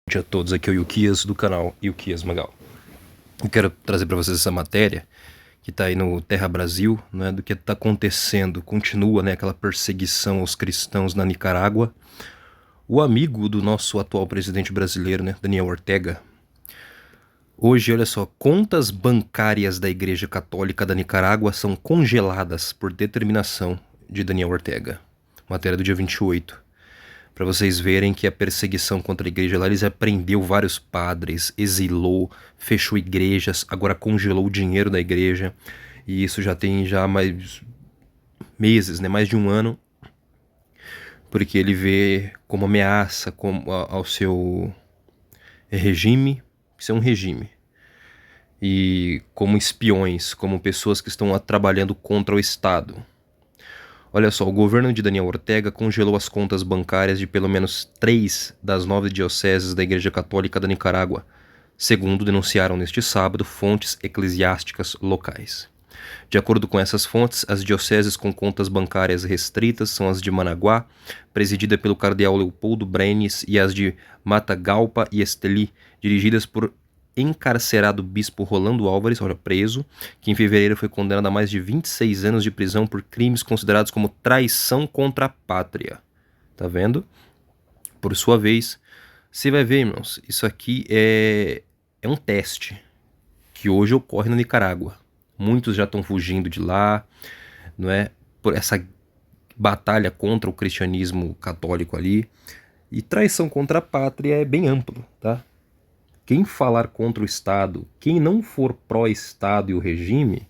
Boa noite a todos, aqui é o Yukias do canal Yukias Magal. Eu quero trazer para vocês essa matéria que está aí no Terra Brasil, né, do que está acontecendo. Continua, né, aquela perseguição aos cristãos na Nicarágua. O amigo do nosso atual presidente brasileiro, né, Daniel Ortega. Hoje, olha só, contas bancárias da Igreja Católica da Nicarágua são congeladas por determinação de Daniel Ortega. Matéria do dia 28. Para vocês verem que a perseguição contra a igreja lá, eles prendeu vários padres, exilou, fechou igrejas, agora congelou o dinheiro da igreja. E isso já tem mais meses, né, mais de um ano, porque ele vê como ameaça ao seu regime, isso é um regime, e como espiões, como pessoas que estão trabalhando contra o Estado. Olha só, o governo de Daniel Ortega congelou as contas bancárias de pelo menos 3 das 9 dioceses da Igreja Católica da Nicarágua, segundo denunciaram neste sábado fontes eclesiásticas locais. De acordo com essas fontes, as dioceses com contas bancárias restritas são as de Managuá, presidida pelo cardeal Leopoldo Brenes, e as de Matagalpa e Esteli, dirigidas por encarcerado bispo Rolando Álvares, preso, que em fevereiro foi condenado a mais de 26 anos de prisão por crimes considerados como traição contra a pátria. Tá vendo? Por sua vez, você vai ver, irmãos, isso aqui é um teste que hoje ocorre na Nicarágua. Muitos já estão fugindo de lá, não é? Por essa batalha contra o cristianismo católico ali. E traição contra a pátria é bem amplo, tá? Quem falar contra o Estado, quem não for pró-Estado e o regime,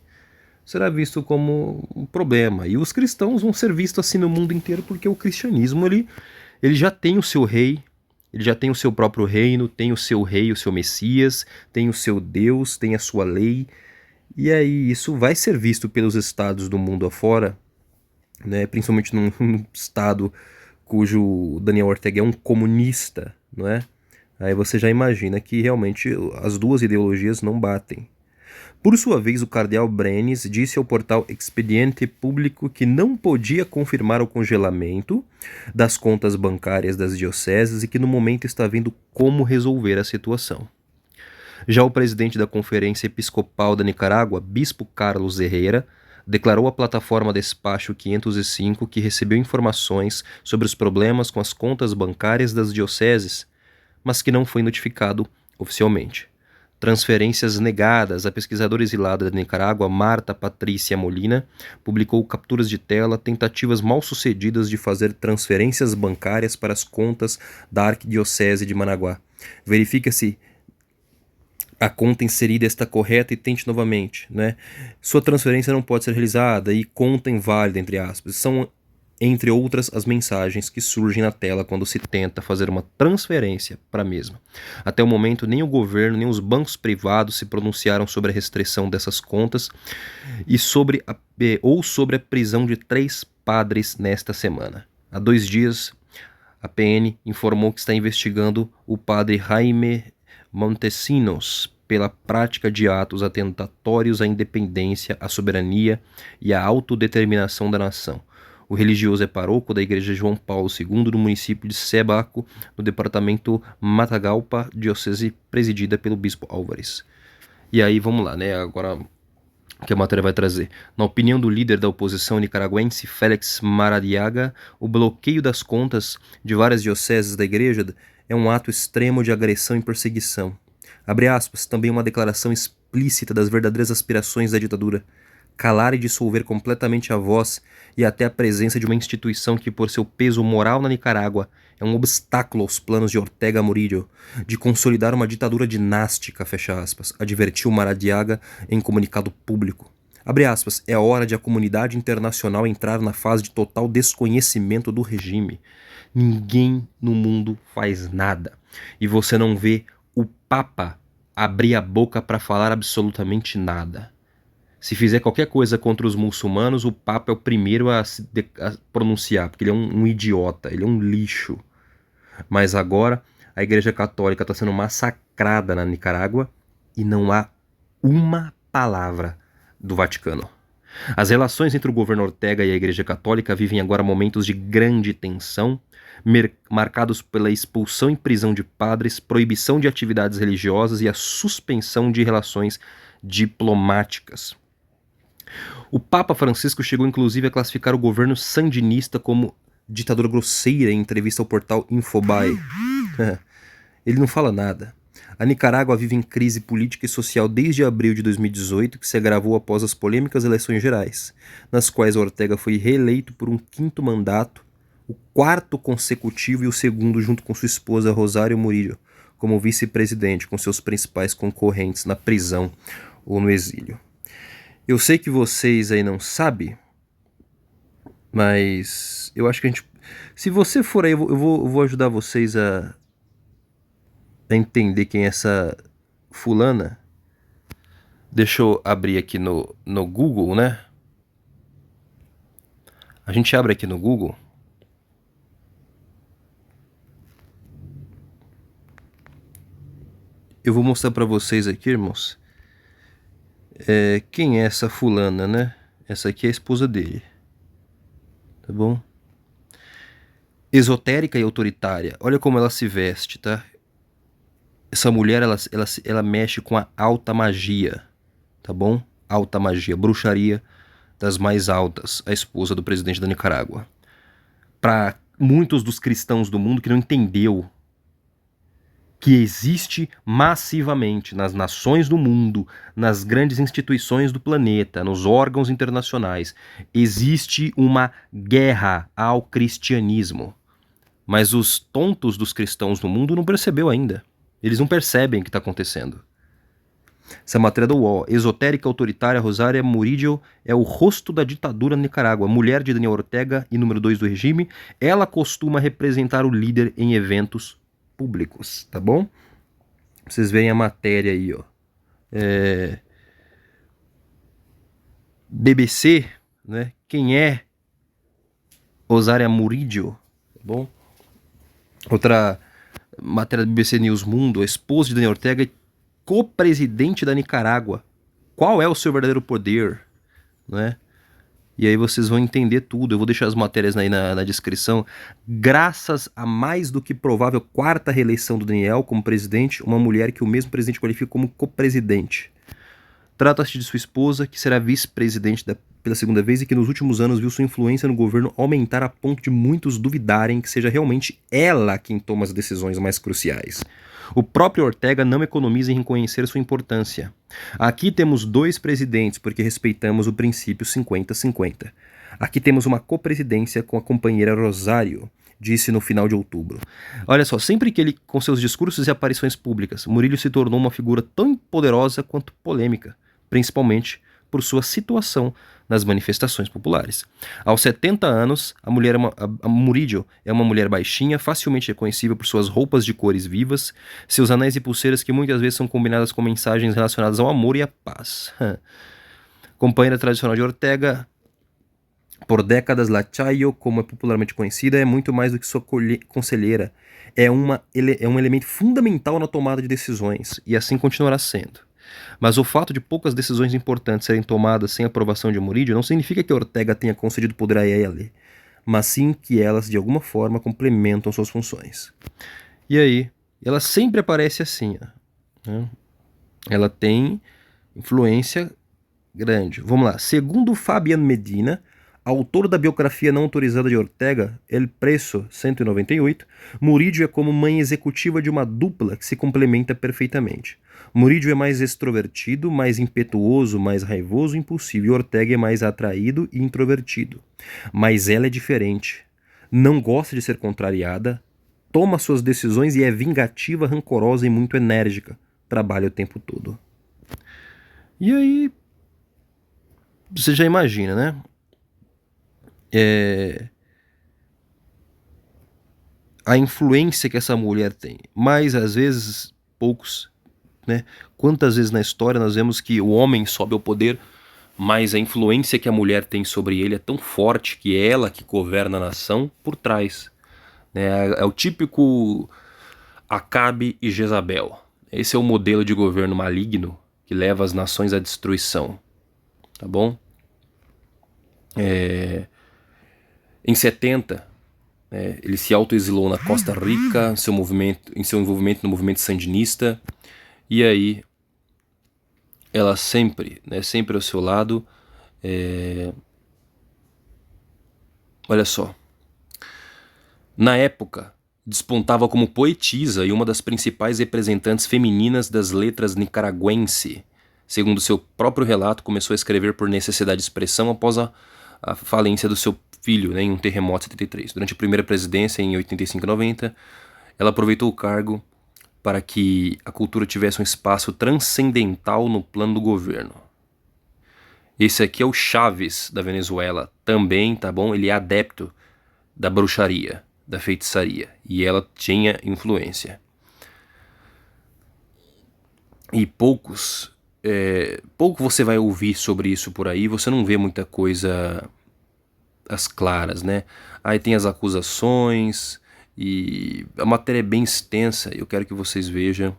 será visto como um problema. E os cristãos vão ser vistos assim no mundo inteiro, porque o cristianismo ele já tem o seu rei, ele já tem o seu próprio reino, tem o seu rei, o seu Messias, tem o seu Deus, tem a sua lei. E aí isso vai ser visto pelos estados do mundo afora, né? Principalmente num estado cujo Daniel Ortega é um comunista, não é? Aí você já imagina que realmente as duas ideologias não batem. Por sua vez, o cardeal Brenes disse ao portal Expediente Público que não podia confirmar o congelamento das contas bancárias das dioceses e que no momento está vendo como resolver a situação. Já o presidente da Conferência Episcopal da Nicarágua, Bispo Carlos Herrera, declarou à plataforma Despacho 505 que recebeu informações sobre os problemas com as contas bancárias das dioceses, mas que não foi notificado oficialmente. Transferências negadas. A pesquisadora exilada da Nicarágua, Marta Patrícia Molina, publicou capturas de tela, tentativas mal sucedidas de fazer transferências bancárias para as contas da Arquidiocese de Managuá. Verifica se a conta inserida está correta e tente novamente, né? Sua transferência não pode ser realizada e conta inválida, entre aspas. São, entre outras, as mensagens que surgem na tela quando se tenta fazer uma transferência para a mesma. Até o momento, nem o governo, nem os bancos privados se pronunciaram sobre a restrição dessas contas e sobre a prisão de 3 padres nesta semana. Há 2 dias, a PN informou que está investigando o padre Jaime Montesinos pela prática de atos atentatórios à independência, à soberania e à autodeterminação da nação. O religioso é paróquio da Igreja João Paulo II do município de Sebaco, no departamento Matagalpa, diocese presidida pelo bispo Álvares. E aí, vamos lá, né? Agora, o que a matéria vai trazer. Na opinião do líder da oposição nicaragüense, Félix Maradiaga, o bloqueio das contas de várias dioceses da igreja é um ato extremo de agressão e perseguição. Abre aspas, também uma declaração explícita das verdadeiras aspirações da ditadura. Calar e dissolver completamente a voz e até a presença de uma instituição que, por seu peso moral na Nicarágua, é um obstáculo aos planos de Ortega Murillo de consolidar uma ditadura dinástica, fecha aspas, advertiu Maradiaga em comunicado público. Abre aspas, é a hora de a comunidade internacional entrar na fase de total desconhecimento do regime. Ninguém no mundo faz nada. E você não vê o Papa abrir a boca para falar absolutamente nada. Se fizer qualquer coisa contra os muçulmanos, o Papa é o primeiro a pronunciar, porque ele é um idiota, ele é um lixo. Mas agora a Igreja Católica está sendo massacrada na Nicarágua e não há uma palavra do Vaticano. As relações entre o governo Ortega e a Igreja Católica vivem agora momentos de grande tensão, marcados pela expulsão e prisão de padres, proibição de atividades religiosas e a suspensão de relações diplomáticas. O Papa Francisco chegou inclusive a classificar o governo sandinista como ditadura grosseira em entrevista ao portal Infobae. Ele não fala nada. A Nicarágua vive em crise política e social desde abril de 2018, que se agravou após as polêmicas eleições gerais, nas quais Ortega foi reeleito por um 5º mandato, o 4º consecutivo e o 2º junto com sua esposa Rosário Murillo, como vice-presidente, com seus principais concorrentes na prisão ou no exílio. Eu sei que vocês aí não sabem, mas eu acho que a gente... Se você for aí, eu vou ajudar vocês a entender quem é essa fulana. Deixa eu abrir aqui no Google, né? A gente abre aqui no Google. Eu vou mostrar pra vocês aqui, irmãos. Quem é essa fulana, né? Essa aqui é a esposa dele. Tá bom? Esotérica e autoritária. Olha como ela se veste, tá? Essa mulher, ela mexe com a alta magia, tá bom? Alta magia, bruxaria das mais altas, a esposa do presidente da Nicarágua. Para muitos dos cristãos do mundo que não entendeu que existe massivamente nas nações do mundo, nas grandes instituições do planeta, nos órgãos internacionais, existe uma guerra ao cristianismo. Mas os tontos dos cristãos do mundo não percebeu ainda. Eles não percebem o que está acontecendo. Essa matéria do UOL. Esotérica autoritária Rosária Murillo é o rosto da ditadura na Nicarágua. Mulher de Daniel Ortega e número 2 do regime. Ela costuma representar o líder em eventos públicos, tá bom? Vocês veem a matéria aí, ó. BBC, né? Quem é Rosária Murillo, tá bom? Outra matéria do BBC News Mundo, a esposa de Daniel Ortega e co-presidente da Nicarágua. Qual é o seu verdadeiro poder? Né? E aí vocês vão entender tudo. Eu vou deixar as matérias aí na descrição. Graças a mais do que provável 4ª reeleição do Daniel como presidente, uma mulher que o mesmo presidente qualifica como co-presidente. Trata-se de sua esposa, que será vice-presidente pela 2ª vez e que nos últimos anos viu sua influência no governo aumentar a ponto de muitos duvidarem que seja realmente ela quem toma as decisões mais cruciais. O próprio Ortega não economiza em reconhecer sua importância. Aqui temos 2 presidentes porque respeitamos o princípio 50-50. Aqui temos uma copresidência com a companheira Rosário, disse no final de outubro. Olha só, sempre que ele, com seus discursos e aparições públicas, Murillo se tornou uma figura tão poderosa quanto polêmica, principalmente por sua situação nas manifestações populares. Aos 70 anos, a Murillo é uma mulher baixinha, facilmente reconhecível por suas roupas de cores vivas, seus anéis e pulseiras que muitas vezes são combinadas com mensagens relacionadas ao amor e à paz. Companheira tradicional de Ortega, por décadas, La Chayo, como é popularmente conhecida, é muito mais do que sua conselheira. É um elemento fundamental na tomada de decisões, e assim continuará sendo. Mas o fato de poucas decisões importantes serem tomadas sem aprovação de Murillo não significa que Ortega tenha concedido poder a ela, mas sim que elas, de alguma forma, complementam suas funções. E aí, ela sempre aparece assim, né? Ela tem influência grande. Vamos lá. Segundo Fabian Medina, autor da biografia não autorizada de Ortega, El Preso 198, Murillo é como mãe executiva de uma dupla que se complementa perfeitamente. Murillo é mais extrovertido, mais impetuoso, mais raivoso e impulsivo, e Ortega é mais atraído e introvertido. Mas ela é diferente. Não gosta de ser contrariada, toma suas decisões e é vingativa, rancorosa e muito enérgica. Trabalha o tempo todo. E aí, você já imagina, né? A influência que essa mulher tem. Mas, às vezes, poucos... Né? Quantas vezes na história nós vemos que o homem sobe ao poder, mas a influência que a mulher tem sobre ele é tão forte que é ela que governa a nação por trás. Né? É o típico Acabe e Jezabel. Esse é o modelo de governo maligno que leva as nações à destruição. Tá bom? Em 70, Ele se autoexilou na Costa Rica, em seu envolvimento no movimento sandinista. E aí, ela sempre, sempre ao seu lado. Olha só. Na época, despontava como poetisa e uma das principais representantes femininas das letras nicaragüense. Segundo seu próprio relato, começou a escrever por necessidade de expressão após a falência do seu filho, em um terremoto em 73. Durante a primeira presidência, em 85 e 90, ela aproveitou o cargo para que a cultura tivesse um espaço transcendental no plano do governo. Esse aqui é o Chávez da Venezuela, também, tá bom? Ele é adepto da bruxaria, da feitiçaria, e ela tinha influência. E pouco você vai ouvir sobre isso por aí, você não vê muita coisa às claras, né? Aí tem as acusações, e a matéria é bem extensa, eu quero que vocês vejam.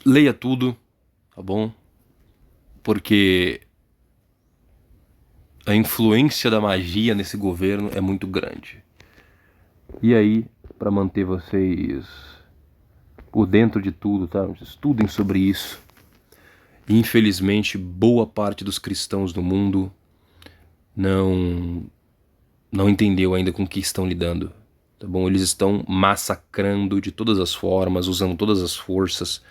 Leia tudo, tá bom? Porque a influência da magia nesse governo é muito grande. E aí, para manter vocês por dentro de tudo, tá? Estudem sobre isso. Infelizmente, boa parte dos cristãos do mundo não entendeu ainda com o que estão lidando, tá bom? Eles estão massacrando de todas as formas, usando todas as forças,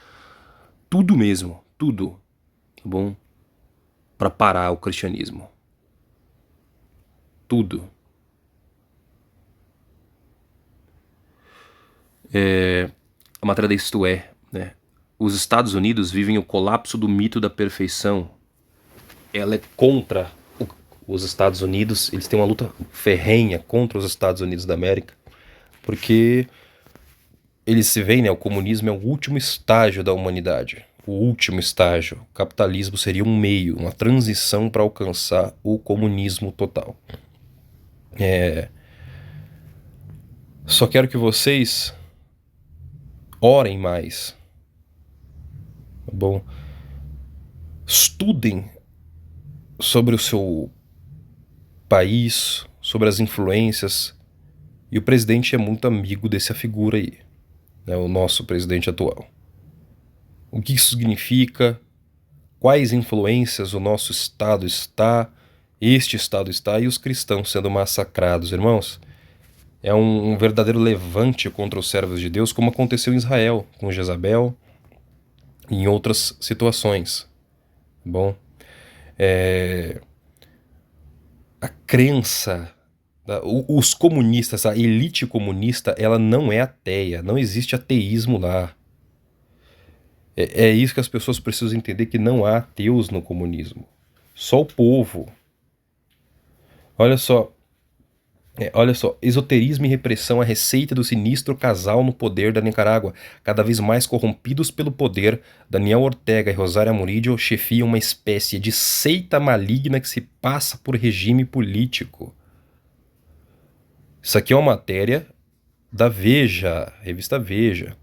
tudo mesmo, tudo, tá bom? Para parar o cristianismo. Tudo. A matéria da Isto É, né? Os Estados Unidos vivem o colapso do mito da perfeição. Ela é contra os Estados Unidos, eles têm uma luta ferrenha contra os Estados Unidos da América, porque eles se veem, né? O comunismo é o último estágio da humanidade. O último estágio. O capitalismo seria um meio, uma transição para alcançar o comunismo total. Só quero que vocês orem mais, tá bom? Estudem sobre o seu país, sobre as influências. E o presidente é muito amigo dessa figura aí, né? O nosso presidente atual. O que isso significa? Quais influências o nosso Estado está, este Estado está, e os cristãos sendo massacrados, irmãos? É um verdadeiro levante contra os servos de Deus, como aconteceu em Israel, com Jezabel e em outras situações. Bom, a crença, os comunistas, a elite comunista, ela não é ateia, não existe ateísmo lá. É isso que as pessoas precisam entender, que não há ateus no comunismo. Só o povo. Olha só, esoterismo e repressão, a receita do sinistro casal no poder da Nicarágua, cada vez mais corrompidos pelo poder. Daniel Ortega e Rosário Murillo chefiam uma espécie de seita maligna que se passa por regime político. Isso aqui é uma matéria da Veja, revista Veja.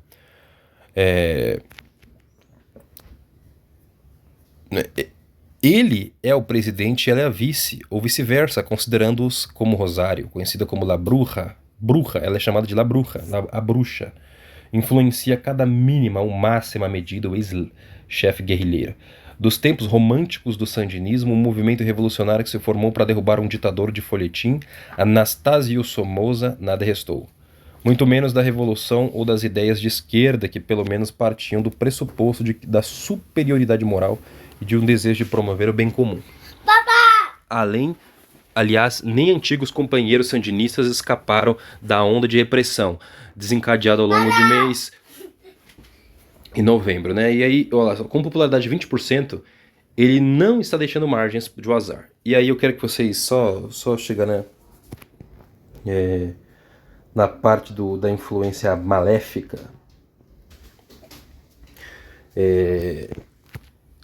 Ele é o presidente e ela é a vice, ou vice-versa, considerando-os como Rosário, conhecida como La Bruja. Bruja, ela é chamada de La Bruja, a bruxa. Influencia cada mínima ou máxima medida o ex-chefe guerrilheiro. Dos tempos românticos do sandinismo, um movimento revolucionário que se formou para derrubar um ditador de folhetim, Anastácio Somoza, nada restou. Muito menos da revolução ou das ideias de esquerda, que pelo menos partiam do pressuposto da superioridade moral e de um desejo de promover o bem comum. Aliás, nem antigos companheiros sandinistas escaparam da onda de repressão, desencadeada ao longo de mês em novembro, né? E aí, olha, com popularidade de 20%, ele não está deixando margens de azar. E aí eu quero que vocês só chegar, né? Na parte da influência maléfica.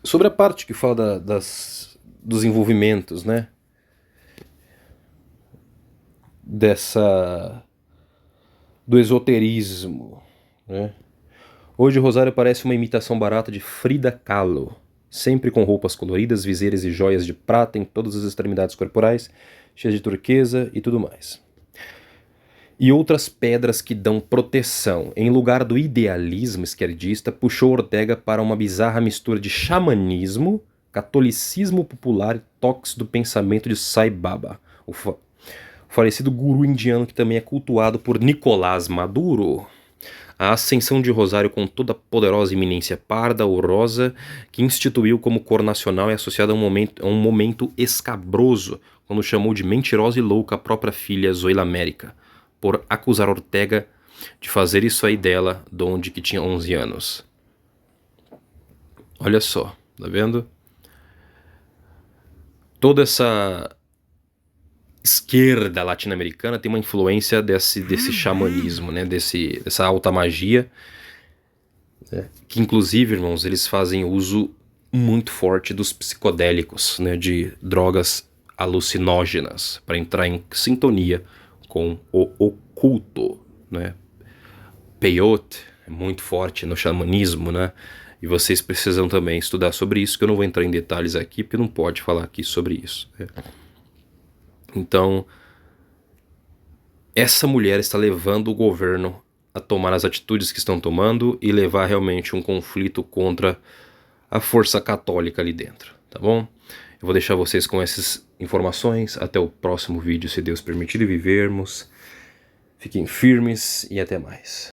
Sobre a parte que fala dos envolvimentos, né? Do esoterismo, né? Hoje Rosário parece uma imitação barata de Frida Kahlo. sempre com roupas coloridas, viseiras e joias de prata em todas as extremidades corporais, cheias de turquesa e tudo mais. E outras pedras que dão proteção. Em lugar do idealismo esquerdista, puxou Ortega para uma bizarra mistura de xamanismo, catolicismo popular e toques do pensamento de Sai Baba, o falecido guru indiano que também é cultuado por Nicolás Maduro. A ascensão de Rosário com toda a poderosa iminência parda ou rosa, que instituiu como cor nacional, é associada a um momento escabroso, quando chamou de mentirosa e louca a própria filha Zoila América, por acusar Ortega de fazer isso aí dela, donde que tinha 11 anos. Olha só, tá vendo? Toda essa esquerda latino-americana tem uma influência desse xamanismo, né? Dessa alta magia, que inclusive, irmãos, eles fazem uso muito forte dos psicodélicos, né? De drogas alucinógenas, para entrar em sintonia com o oculto, né? Peyote é muito forte no xamanismo, né? E vocês precisam também estudar sobre isso, que eu não vou entrar em detalhes aqui, porque não pode falar aqui sobre isso, né? Então, essa mulher está levando o governo a tomar as atitudes que estão tomando e levar realmente um conflito contra a força católica ali dentro, tá bom? Eu vou deixar vocês com essas informações. Até o próximo vídeo, se Deus permitir e vivermos. Fiquem firmes e até mais.